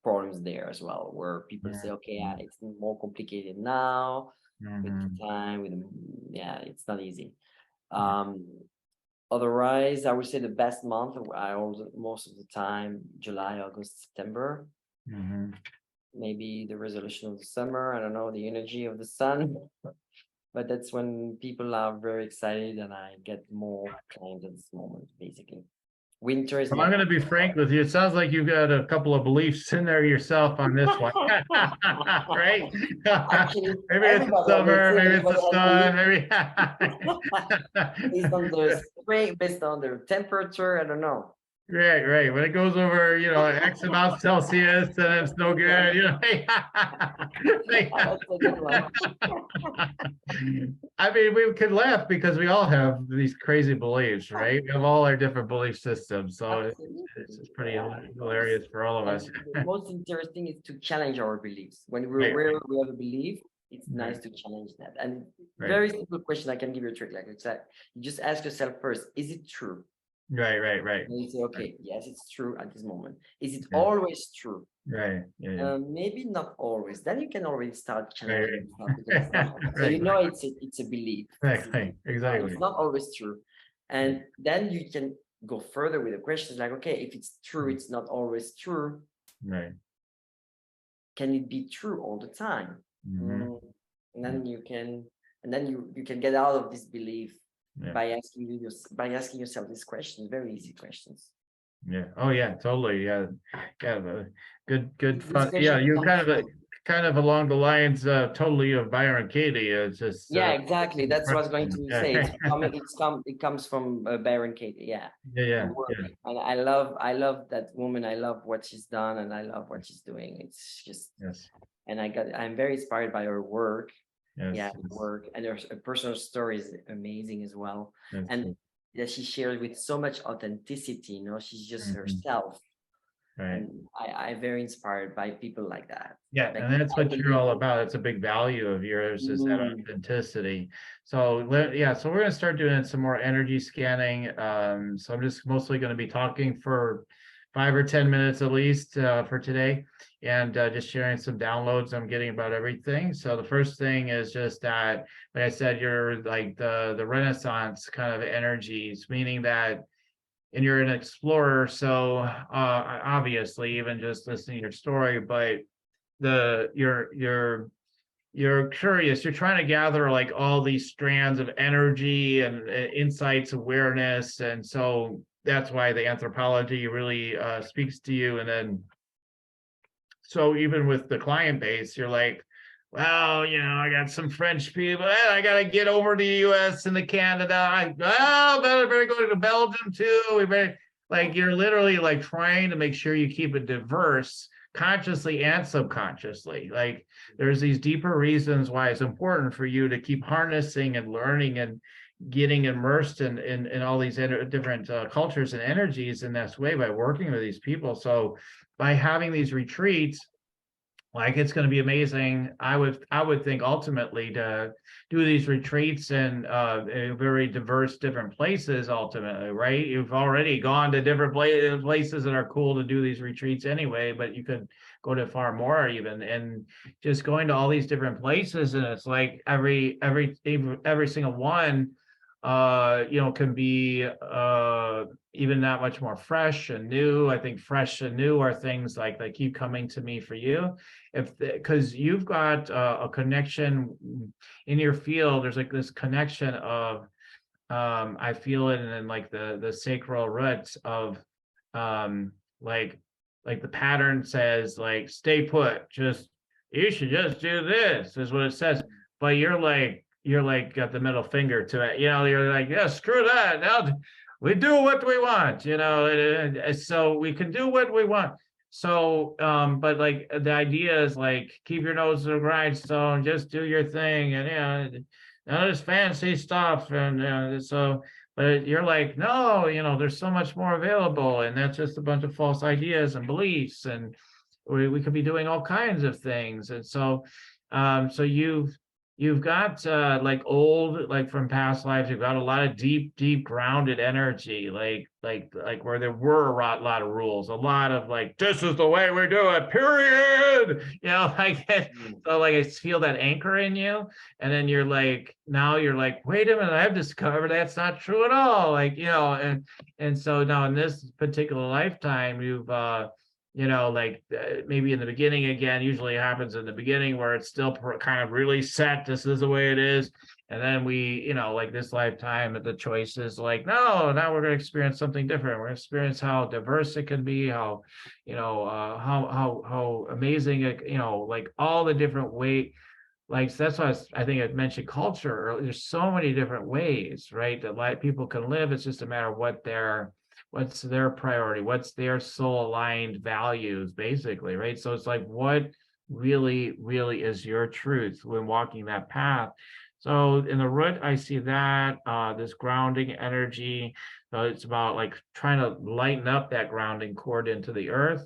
problems there as well, where people say, yeah, okay, yeah, mhm, it's more complicated now with the mhm, time, yeah, it's not easy. yeah. Um, Otherwise, I would say the best month, I always, most of the time, July, August, September, Mhm. maybe the resolution of the summer, I don't know, the energy of the sun. But that's when people are very excited and I get more clients at this moment, basically. Winter is Well, I'm more going to be frank with you. It sounds like you've got a couple of beliefs in there yourself on this one, right? actually Maybe it's the everybody, I would summer, say maybe it's the everybody has sun, belief maybe. based on the spring, based on the temperature, I don't know. Right, right. When it goes over, X amount Celsius, then it's no good, That's a good one. I mean, we could laugh because we all have these crazy beliefs, right? We have all our different belief systems, so it's Absolutely. just pretty Yeah, of course. hilarious for all of And us. the most interesting is to challenge our beliefs. When Right, where we have a belief, it's right, nice to challenge that. And right, very simple question, I can give you a trick. Like it's like you just ask yourself first, is it true? right, right, right, And you say, right, okay, yes, it's true at this moment. Is it yeah, always true? right, yeah, yeah, Maybe not always. Then you can already start right, challenging yourself because it's right, not. So right, you know it's a belief. exactly, It's exactly. not always true. Yeah, And then you can go further with the questions like, okay, if it's true, it's not always true. right. Can it be true all the time? Hmm. Mm, and Yeah, then you can get out of this belief yeah. by asking yourself these questions, very easy questions. Yeah. Oh yeah, totally. Yeah. Yeah. Good These fun. Yeah, questions you're come from. kind of along the lines totally of Byron Katie. It's just Yeah, exactly. That's what I was going question. to say. Yeah. It comes from Baron Katie. Yeah, Yeah, the yeah, work, yeah. and I love that woman. I love what she's done, and I love what she's doing. It's just, Yes. and I'm very inspired by her work. Yeah, Yes. her Yes. work, and her personal story is amazing as well. Yes. And that she shares with so much authenticity. She's just Mhm. herself, Right. and I'm very inspired by people like that. Yeah, Like and that's I what you're believe. all about. It's a big value of yours is that Mm, authenticity. So yeah, so we're gonna start doing some more energy scanning. So I'm just mostly going to be talking for 5 or 10 minutes at least for today, and just sharing some downloads I'm getting about everything. So the first thing is just that, like I said, you're like the Renaissance kind of energies, meaning that and you're an explorer, so obviously even just listening to your story, but the you're curious, you're trying to gather like all these strands of energy and insights, awareness, and so that's why the anthropology really speaks to you. And then so even with the client base, you're like, well, I got some French people. I got to get over to the U.S. and the Canada. Better go to Belgium too. We better like you're literally like trying to make sure you keep it diverse, consciously and subconsciously. Like there's these deeper reasons why it's important for you to keep harnessing and learning and getting immersed in all these different cultures and energies in this way by working with these people. So by having these retreats, like it's going to be amazing. I would think ultimately to do these retreats in very diverse different places ultimately, right? You've already gone to different places that are cool to do these retreats anyway, but you could go to far more even, and just going to all these different places, and it's like every single one can be even that much more fresh and new. I think fresh and new are things like they keep coming to me for you, if because you've got a connection in your field. There's like this connection of I feel it in like the sacral roots of like like the pattern says like stay put, just you should just do this is what it says. But you're like got the middle finger to it, you're like, yeah, screw that. Now we do what we want, so we can do what we want. So but like the idea is like keep your nose to the grindstone, just do your thing, and none of this fancy stuff. And so but you're like, no, there's so much more available, and that's just a bunch of false ideas and beliefs, and we could be doing all kinds of things. And so so you've got like old, like from past lives, you've got a lot of deep grounded energy, like where there were a lot of rules, a lot of like, this is the way we do it, period. Like so like I feel that anchor in you. And then now you're like, wait a minute, I've discovered that's not true at all. Like, and so now in this particular lifetime, you've like maybe in the beginning, again, usually it happens in the beginning where it's still kind of really set, this is the way it is. And then we, like this lifetime, the choice is like, no, now we're going to experience something different. We're going to experience how diverse it can be, how, how amazing it, like all the different ways. Like so that's why I think I mentioned culture earlier. There's so many different ways, right, that people can live. It's just a matter of what's their priority, what's their soul aligned values, basically, right? So it's like, what really is your truth when walking that path? So in the root, I see that this grounding energy. So it's about like trying to lighten up that grounding cord into the earth.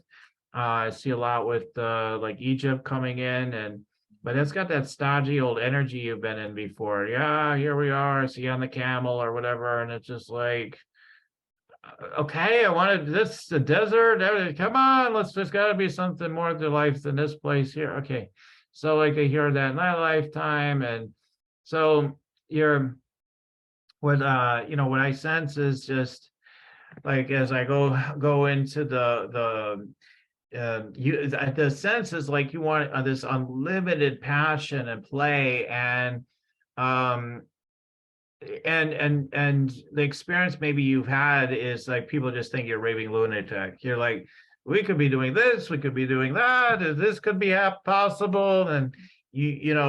I see a lot with like Egypt coming in, but it's got that stodgy old energy you've been in before. Yeah, here we are, see you on the camel or whatever, and it's just like, okay, I wanted this, the desert. Come on, there's got to be something more to life than this place here. Okay, so like I hear that in my lifetime, and so you're what what I sense is just like as I go into the sense is like you want this unlimited passion and play, um and the experience maybe you've had is like people just think you're a raving lunatic. You're like, we could be doing this, we could be doing that, this could be possible. And a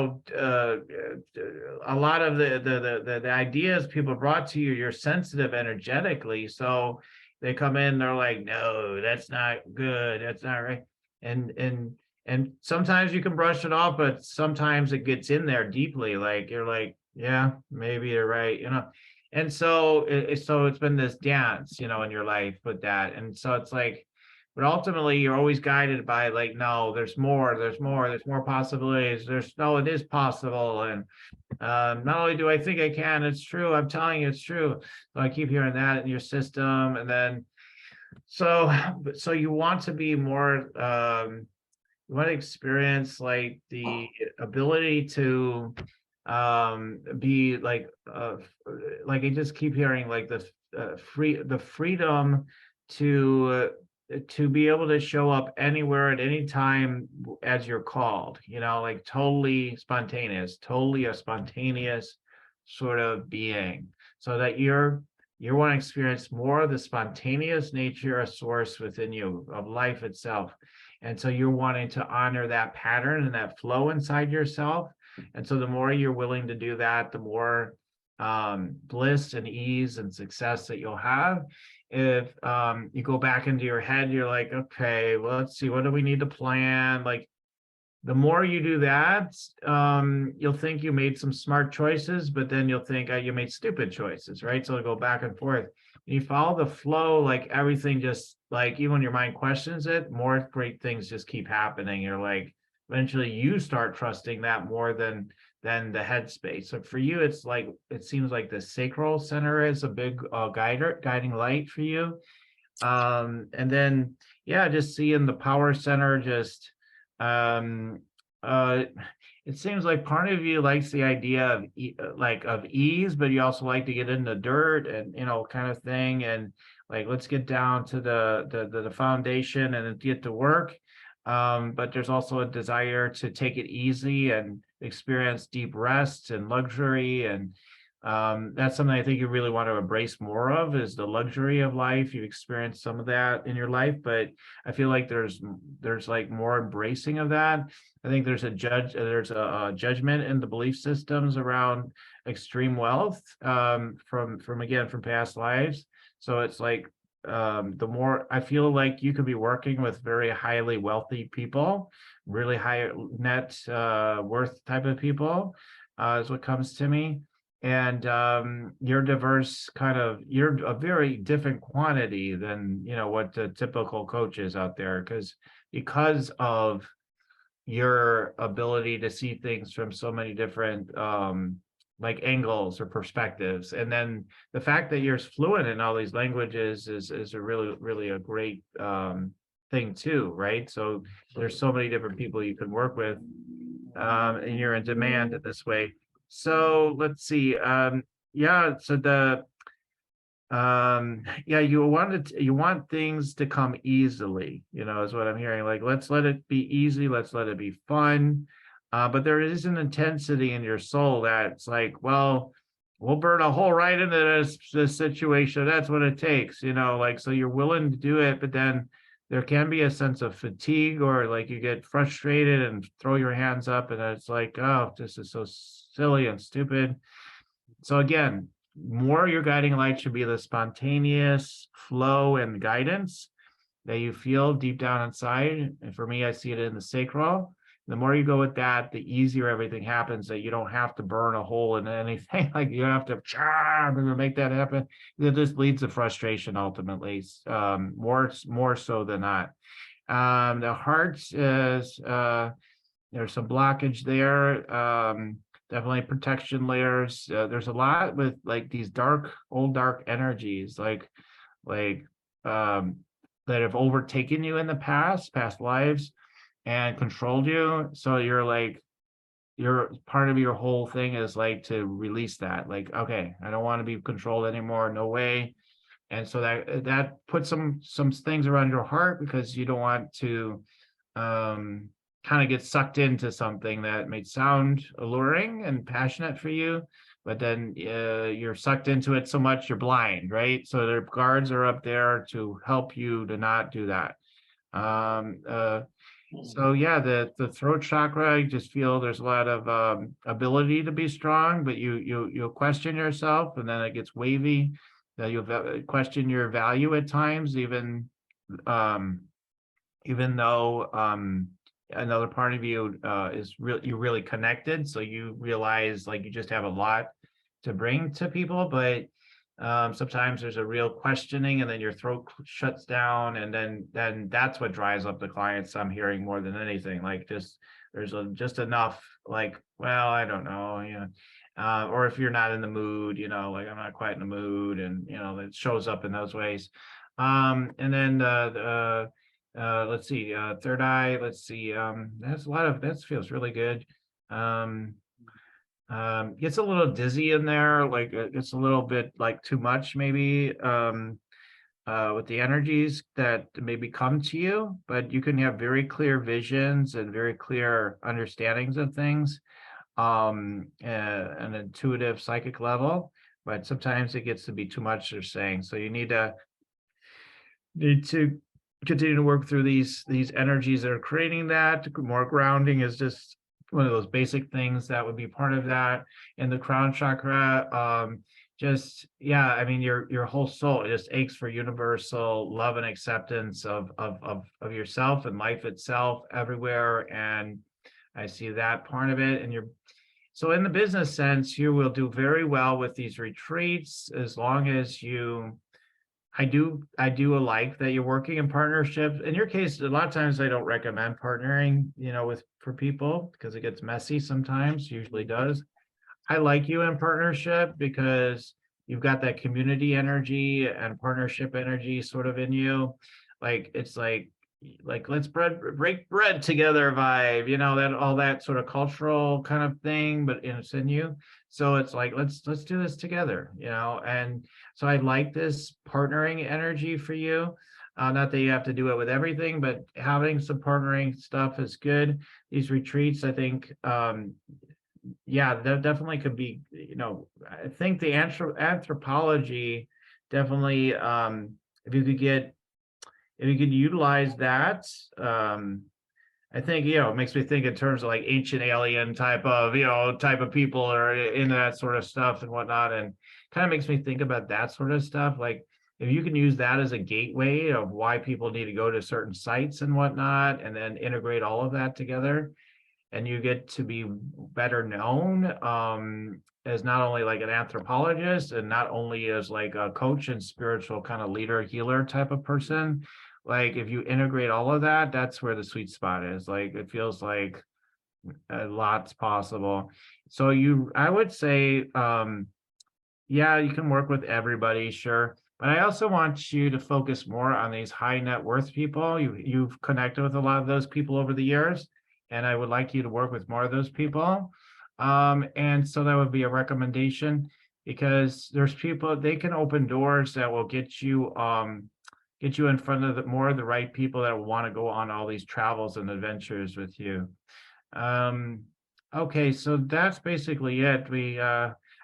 lot of the ideas people brought to you, you're sensitive energetically, so they come in, they're like, no, that's not good, that's not right. And sometimes you can brush it off, but sometimes it gets in there deeply, like you're like, yeah, maybe you're right, and so it's been this dance, in your life with that. And so it's like, but ultimately you're always guided by like, no, there's more possibilities, no, it is possible. And not only do I think I can, it's true, I'm telling you it's true. So I keep hearing that in your system. And then so you want to be more you want to experience like the ability to be like I just keep hearing like the freedom to be able to show up anywhere at any time as you're called, like totally spontaneous, totally a spontaneous sort of being, so that you want to experience more of the spontaneous nature of source within you, of life itself. And so you're wanting to honor that pattern and that flow inside yourself. And so the more you're willing to do that, the more bliss and ease and success that you'll have. If you go back into your head, you're like, okay, well, let's see, what do we need to plan? Like, the more you do that, you'll think you made some smart choices, but then you'll think you made stupid choices, right? So to go back and forth. You follow the flow, like everything just like, even when your mind questions it, more great things just keep happening. You're like, eventually you start trusting that more than the headspace. So for you, it's like, it seems like the sacral center is a big guiding light for you. And then, yeah, just seeing the power center just um it seems like part of you likes the idea of of ease, but you also like to get in the dirt and kind of thing, and like, let's get down to the foundation and then get to work. But there's also a desire to take it easy and experience deep rest and luxury. And That's something I think you really want to embrace more of, is the luxury of life. You've experienced some of that in your life, but I feel like there's like more embracing of that. I think there's a judgment in the belief systems around extreme wealth, from past lives. So it's like, the more I feel like you could be working with very highly wealthy people, really high net worth type of people, is what comes to me. And you're diverse, you're a very different quantity than what the typical coach is out there, because of your ability to see things from so many different like angles or perspectives. And then the fact that you're fluent in all these languages is a really a great thing too, right? So there's so many different people you can work with, and you're in demand in this way. So let's see. Yeah, so yeah, you want things to come easily, is what I'm hearing. Like, let's let it be easy, let's let it be fun. But there is an intensity in your soul that's like, well, we'll burn a hole right into this situation. That's what it takes, like, so you're willing to do it, but then there can be a sense of fatigue, or like you get frustrated and throw your hands up, and it's like, oh, this is so silly and stupid. So again, more your guiding light should be the spontaneous flow and guidance that you feel deep down inside. And for me, I see it in the sacral. The more you go with that, the easier everything happens, that you don't have to burn a hole in anything. Like, you don't have to make that happen. It just leads to frustration ultimately, more so than not. The heart is, there's some blockage there. Definitely protection layers. There's a lot with like these old dark energies, like um, that have overtaken you in the past lives, and controlled you. So you're part of your whole thing is like to release that. Like, okay, I don't want to be controlled anymore. No way. And so that puts some things around your heart, because you don't want to um kind of get sucked into something that may sound alluring and passionate for you, but then you're sucked into it so much you're blind, right? So their guards are up there to help you to not do that. um uh so yeah, the throat chakra, you just feel there's a lot of ability to be strong, but you'll question yourself, and then it gets wavy. You'll question your value at times, um, even though another part of you you're really connected. So you realize like you just have a lot to bring to people, but sometimes there's a real questioning, and then your throat shuts down, and then that's what drives up the clients, I'm hearing, more than anything. Like, just enough, like, well, I don't know, or if you're not in the mood, like, I'm not quite in the mood, and it shows up in those ways. And then let's see, third eye, let's see, that's a lot of that feels really good. um Gets a little dizzy in there, like it's a little bit like too much maybe, with the energies that maybe come to you, but you can have very clear visions and very clear understandings of things, an intuitive psychic level. But sometimes it gets to be too much, they're saying. So you need to continue to work through these energies that are creating that. More grounding is just one of those basic things that would be part of that. And the crown chakra, just, yeah, I mean, your whole soul, it just aches for universal love and acceptance of yourself and life itself everywhere. And I see that part of it. And so in the business sense, you will do very well with these retreats, as long as I do like that you're working in partnership. In your case, a lot of times I don't recommend partnering, for people, because it gets messy sometimes, usually does. I like you in partnership because you've got that community energy and partnership energy sort of in you. Like, it's like let's break bread together vibe, that all that sort of cultural kind of thing, but it's in you. So it's like, let's do this together, and so I like this partnering energy for you. Not that you have to do it with everything, but having some partnering stuff is good. These retreats, I think, yeah, that definitely could be, I think the anthropology definitely, if you could get, if you could utilize that, I think, it makes me think in terms of like ancient alien type of people or into that sort of stuff and whatnot. And kind of makes me think about that sort of stuff. Like if you can use that as a gateway of why people need to go to certain sites and whatnot, and then integrate all of that together, and you get to be better known as not only like an anthropologist and not only as like a coach and spiritual kind of leader, healer type of person. Like if you integrate all of that, that's where the sweet spot is. Like it feels like a lot's possible. So I would say, yeah, you can work with everybody, sure. But I also want you to focus more on these high net worth people. You've connected with a lot of those people over the years, and I would like you to work with more of those people. And so that would be a recommendation, because there's people, they can open doors that will get you in front of more of the right people that want to go on all these travels and adventures with you. Um, okay, so that's basically it.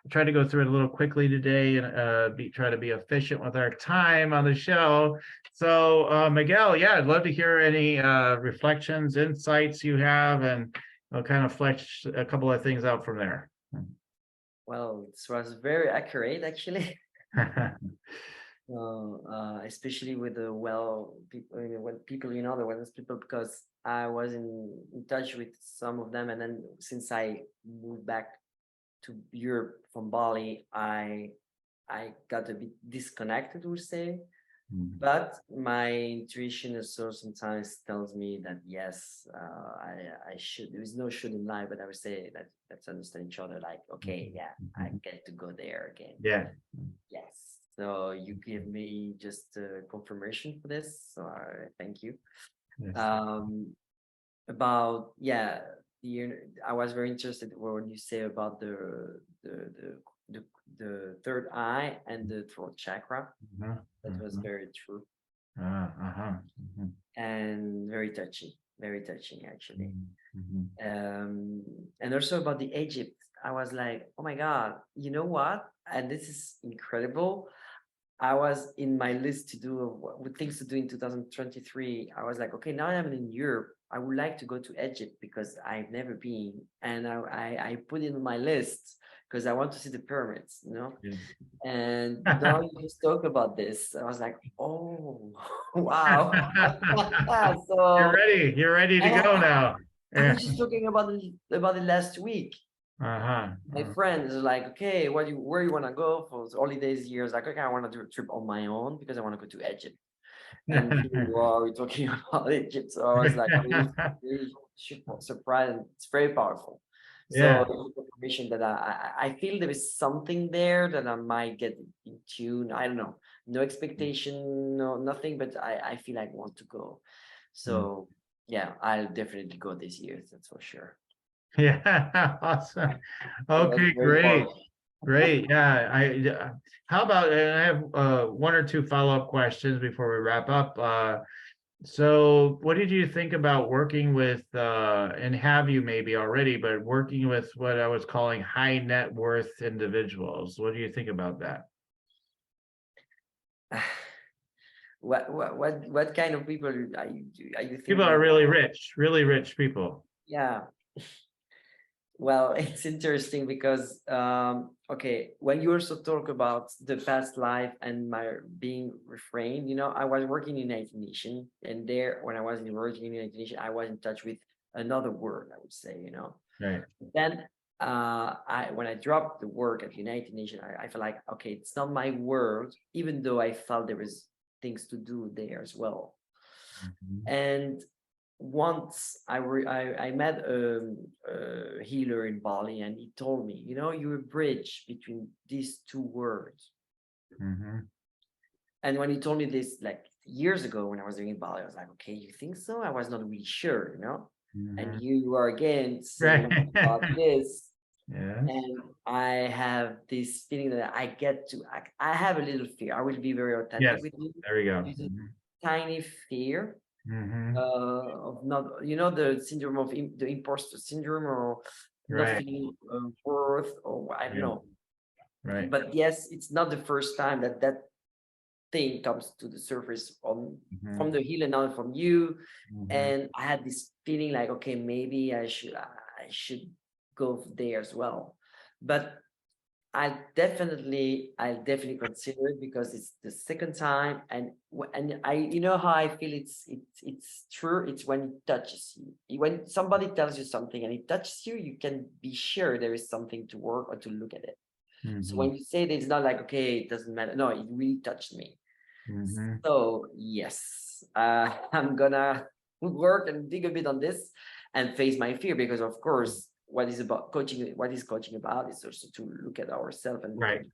I tried to go through it a little quickly today and try to be efficient with our time on the show. So Miguel, yeah, I'd love to hear any reflections, insights you have, and I'll kind of flesh a couple of things out from there. Well, this was very accurate, actually. Especially with the people, when people, the wellness people, because I was in touch with some of them, and then since I moved back to Europe from Bali, I got a bit disconnected, we'll say. But my intuition also sometimes tells me that yes, I should. There is no should in life, but I would say that let's understand each other. Like, okay, yeah, I get to go there again. Yeah. Yes. So you give me just a confirmation for this. So thank you. Yes. About I was very interested when you say about the third eye and the throat chakra. That was very true. And very touching actually. And also about the Egypt, I was like, oh my God, you know what? And this is incredible. I was in my list to do with things to do in 2023. I was like, okay, now I'm in Europe. I would like to go to Egypt because I've never been, and I put it on my list because I want to see the pyramids, Yes. And now you just talk about this. I was like, oh, wow. So You're ready to go now. I was just talking about it last week. My friends are like, okay, where you want to go for holidays? Years like, okay, I want to do a trip on my own because I want to go to Egypt. And here you are talking about Egypt. So I was like, really surprised. And it's very powerful. Yeah. So the information that I feel there is something there that I might get in tune. I don't know. No expectation, no nothing, but I feel like I want to go. So yeah, I'll definitely go this year. That's for sure. Yeah, awesome. Okay, great. Great. Yeah. How about, and I have one or two follow-up questions before we wrap up. So what did you think about working with, and have you maybe already, but working with what I was calling high net worth individuals? What do you think about that? What kind of people are you thinking? People are really rich people. Yeah. Well, it's interesting because okay, when you also talk about the past life and my being refrained, I was working in United Nations, and there when I was working in United Nations, I was in touch with another world, I would say, Right. Then when I dropped the work at United Nations, I felt like, okay, it's not my world, even though I felt there was things to do there as well. And once I met a healer in Bali, and he told me, you're a bridge between these two worlds. And when he told me this, like years ago when I was doing Bali, I was like, okay, you think so? I was not really sure, And here you are again saying about this. Yes. And I have this feeling that I have a little fear. I will be very authentic with you. There we go. Tiny fear of not, the syndrome of the imposter syndrome, or not Right. feeling worth, or I don't Yeah. know. Right. But yes, it's not the first time that that thing comes to the surface on from Mhm. the healer, now from you. Mhm. And I had this feeling like, okay, maybe I should go there as well. But I'll definitely consider it, because it's the second time. And and I, you know how I feel, it's true. It's when it touches you. When somebody tells you something and it touches you, you can be sure there is something to work or to look at it. So Mhm. when you say that, it's not like, okay, it doesn't matter. No, it really touched me. Mhm. So yes, I'm gonna work and dig a bit on this and face my fear, because of course, what is coaching about is also to look at ourselves and look at Right.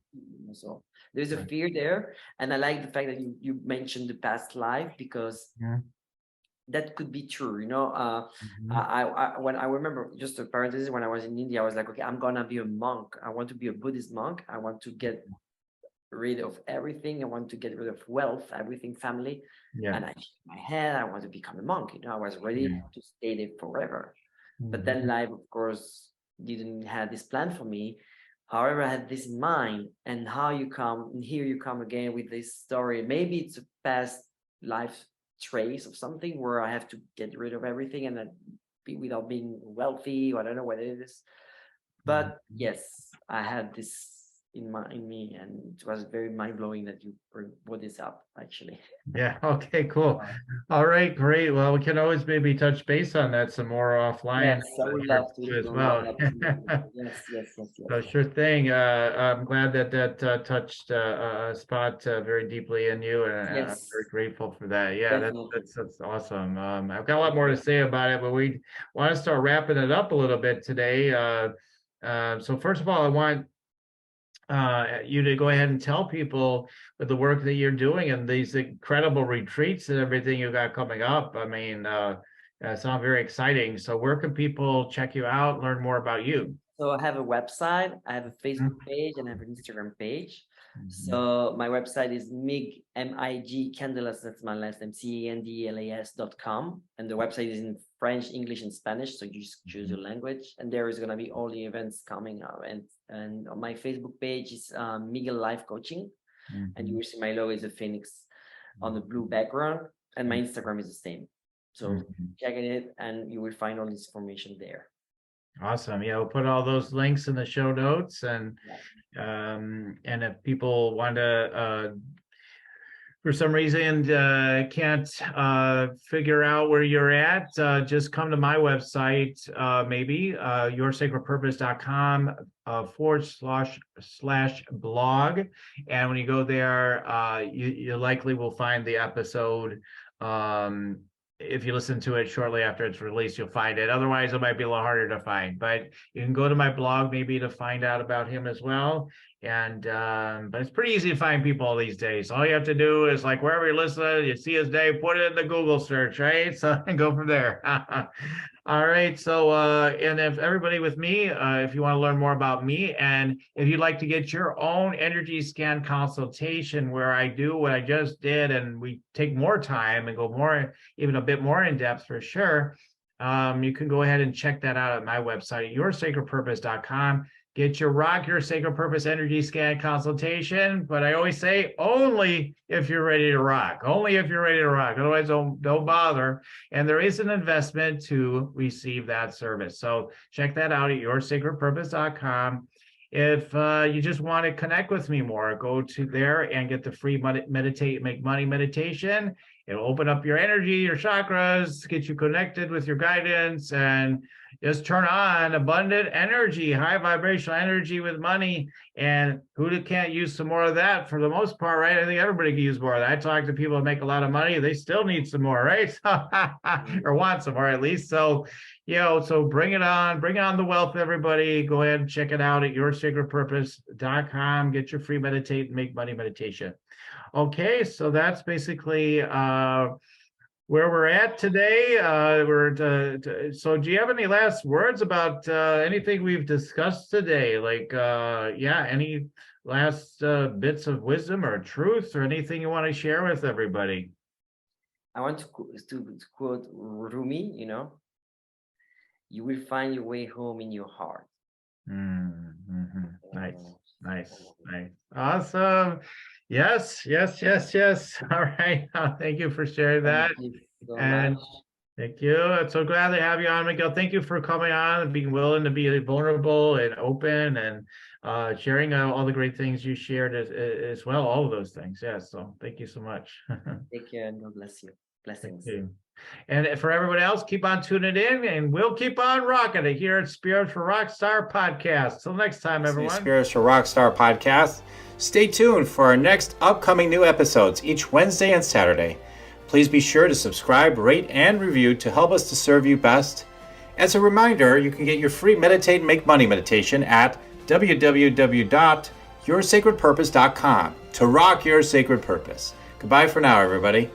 so there's a Right. fear there. And I like the fact that you mentioned the past life, because Mhm. that could be true. Mhm. When I remember, just a parenthesis, when I was in India, I was like, okay, I'm gonna be a monk. I want to be a Buddhist monk. I want to get rid of everything. I want to get rid of wealth, everything, family. Yeah. And I shook my head, I want to become a monk. I was ready Yeah. to stay there forever. But then Mhm. life, of course, didn't have this plan for me. However, I had this in mind. And how you come, and here you come again with this story. Maybe it's a past life trace of something where I have to get rid of everything and then be without being wealthy, or I don't know what it is. But Mhm. yes, I had this in me, and it was very mind blowing that you brought this up. Actually, Yeah. Okay, cool. wow. All right, great. Well, we can always maybe touch base on that some more offline Yes, I would here love to. too as Why well. not? Absolutely. Yes, yes, yes, yes, So yes. sure thing. I'm glad that touched a spot very deeply in you, and I'm very Yes, grateful for that. Yeah, definitely. that's awesome. I've got a lot more to Definitely. say about it, but we want to start wrapping it up a little bit today. So first of all, I want you to go ahead and tell people with the work that you're doing and these incredible retreats and everything you got coming up. I mean, sound very exciting. So where can people check you out, learn more about you? So I have a website, I have a Facebook Mhm. page, and I have an Instagram page. Mhm. So my website is Mig Candelas, that's my last name, Candelas.com. And the website is in French, English, and Spanish. So you just choose your language. And there is gonna be all the events coming up. And on my Facebook page is Miguel Life Coaching. And you Mhm. will see my logo is a phoenix on the blue background. And my Instagram is the same. So Mhm. check it and you will find all this information there. Awesome. Yeah, we'll put all those links in the show notes, Yeah. and if people want to for some reason can't figure out where you're at, just come to my website, maybe yoursacredpurpose.com // blog. And when you go there, you likely will find the episode. Um, if you listen to it shortly after it's released, you'll find it. Otherwise, it might be a little harder to find. But you can go to my blog maybe to find out about him as well. And but it's pretty easy to find people these days. All you have to do is like wherever you're listening, you see his name, put it in the Google search, right? So and go from there. All right. So and if everybody with me, if you want to learn more about me, and if you'd like to get your own energy scan consultation where I do what I just did and we take more time and go more, even a bit more in depth for sure. You can go ahead and check that out at my website, yoursacredpurpose.com. Get your Rock Your Sacred Purpose Energy Scan consultation. But I always say only if you're ready to rock. Only if you're ready to rock. Otherwise, don't bother. And there is an investment to receive that service. So check that out at yoursacredpurpose.com. If you just want to connect with me more, go to there and get the free meditate, make money meditation. It'll open up your energy, your chakras, get you connected with your guidance, and just turn on abundant energy, high vibrational energy with money. And who can't use some more of that for the most part, right? I think everybody can use more of that. I talk to people that make a lot of money, they still need some more, right? Or want some more at least. So, so bring on the wealth, everybody. Go ahead and check it out at yoursacredpurpose.com. Get your free meditate and make money meditation. Okay, so that's basically where we're at today. So do you have any last words about anything we've discussed today? Like, yeah, any last bits of wisdom or truth or anything you want to share with everybody? I want to quote Rumi, you will find your way home in your heart. Nice, nice. Awesome. Yes. All right. Thank you for sharing that. Thank you so And much. thank you. I'm so glad to have you on, Miguel. Thank you for coming on and being willing to be vulnerable and open and sharing all the great things you shared as well. All of those things. Yeah. So thank you so much. Take care and God bless you. Blessings. Thank you. And for everyone else, keep on tuning in, and we'll keep on rocking it here at Spirits for Rockstar Podcast. Till next time, everyone. Spirits for Rockstar Podcast. Stay tuned for our next upcoming new episodes each Wednesday and Saturday. Please be sure to subscribe, rate, and review to help us to serve you best. As a reminder, you can get your free Meditate and Make Money meditation at www.yoursacredpurpose.com to rock your sacred purpose. Goodbye for now, everybody.